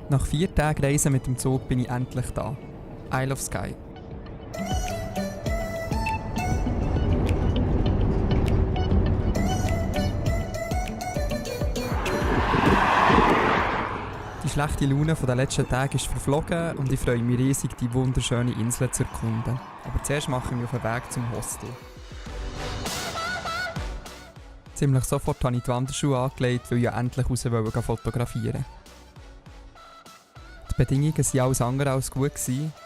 Nach 4 Tagen Reisen mit dem Zug bin ich endlich da. Isle of Skye. Die schlechte Laune der letzten Tage ist verflogen und ich freue mich riesig, die wunderschöne Insel zu erkunden. Aber zuerst mache ich mich auf den Weg zum Hostel. Ziemlich sofort habe ich die Wanderschuhe angelegt, weil ich ja endlich raus wollte fotografieren. Die Bedingungen waren alles andere als gut,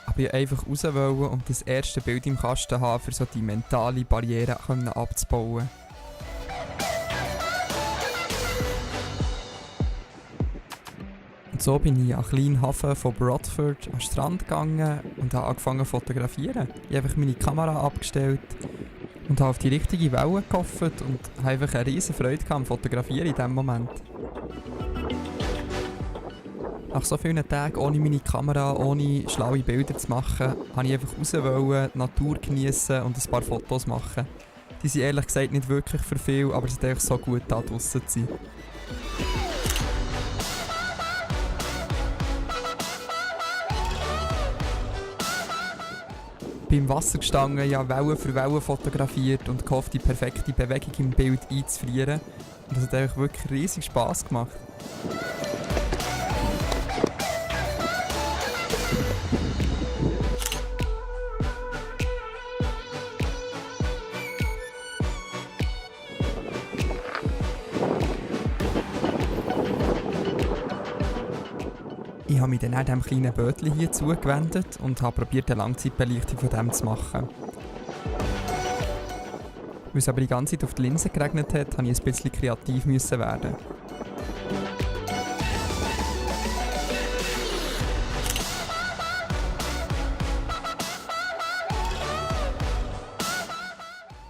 aber ich wollte einfach raus und das erste Bild im Kasten haben, um so die mentale Barriere abzubauen. Und so bin ich an den kleinen Hafen von Bradford an den Strand gegangen und habe angefangen zu fotografieren. Ich habe einfach meine Kamera abgestellt und habe auf die richtige Welle gehofft und habe einfach eine riesige Freude am Fotografieren in diesem Moment. Nach so vielen Tagen ohne meine Kamera, ohne schlaue Bilder zu machen, wollte ich einfach raus, die Natur genießen und ein paar Fotos machen. Die sind ehrlich gesagt nicht wirklich für viel, aber es ist einfach so gut, da draussen zu sein. Beim Wasser gestanden, ja Welle für Welle fotografiert und gehofft, die perfekte Bewegung im Bild einzufrieren. Und das hat einfach wirklich riesig Spass gemacht. Ich habe mich dann auch diesem kleinen Bötchen hier zugewendet und habe probiert, eine Langzeitbelichtung von dem zu machen. Weil es aber die ganze Zeit auf die Linse geregnet hat, musste ich ein bisschen kreativ werden.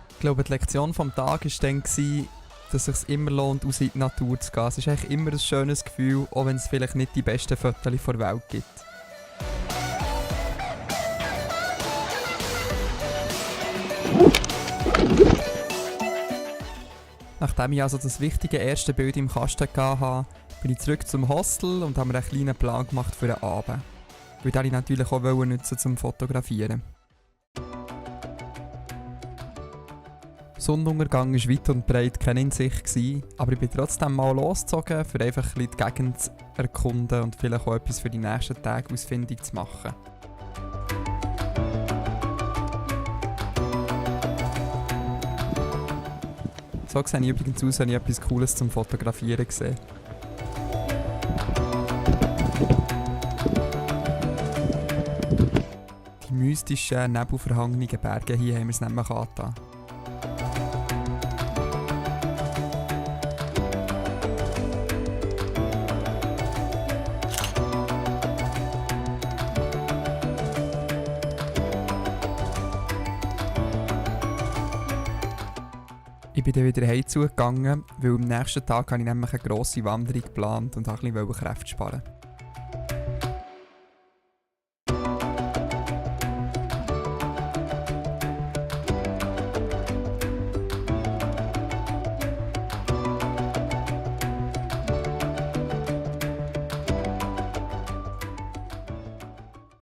Ich glaube, die Lektion des Tages war dann, dass es sich immer lohnt, raus in die Natur zu gehen. Es ist eigentlich immer ein schönes Gefühl, auch wenn es vielleicht nicht die besten Fotos der Welt gibt. Nachdem ich also das wichtige erste Bild im Kasten hatte, bin ich zurück zum Hostel und habe mir einen kleinen Plan gemacht für den Abend. Weil den ich natürlich auch nutzen zum Fotografieren. Sonnenuntergang war weit und breit keine in Sicht, aber ich bin trotzdem mal losgezogen, um einfach ein bisschen die Gegend zu erkunden und vielleicht auch etwas für die nächsten Tage ausfindig zu machen. So sehe ich übrigens aus, wenn ich etwas Cooles zum Fotografieren sehe. Die mystischen, nebelverhangenen Berge hier haben wir es nämlich angetan. Ich bin dann wieder heimzugegangen, weil am nächsten Tag habe ich nämlich eine grosse Wanderung geplant und wollte ein bisschen Kräfte sparen.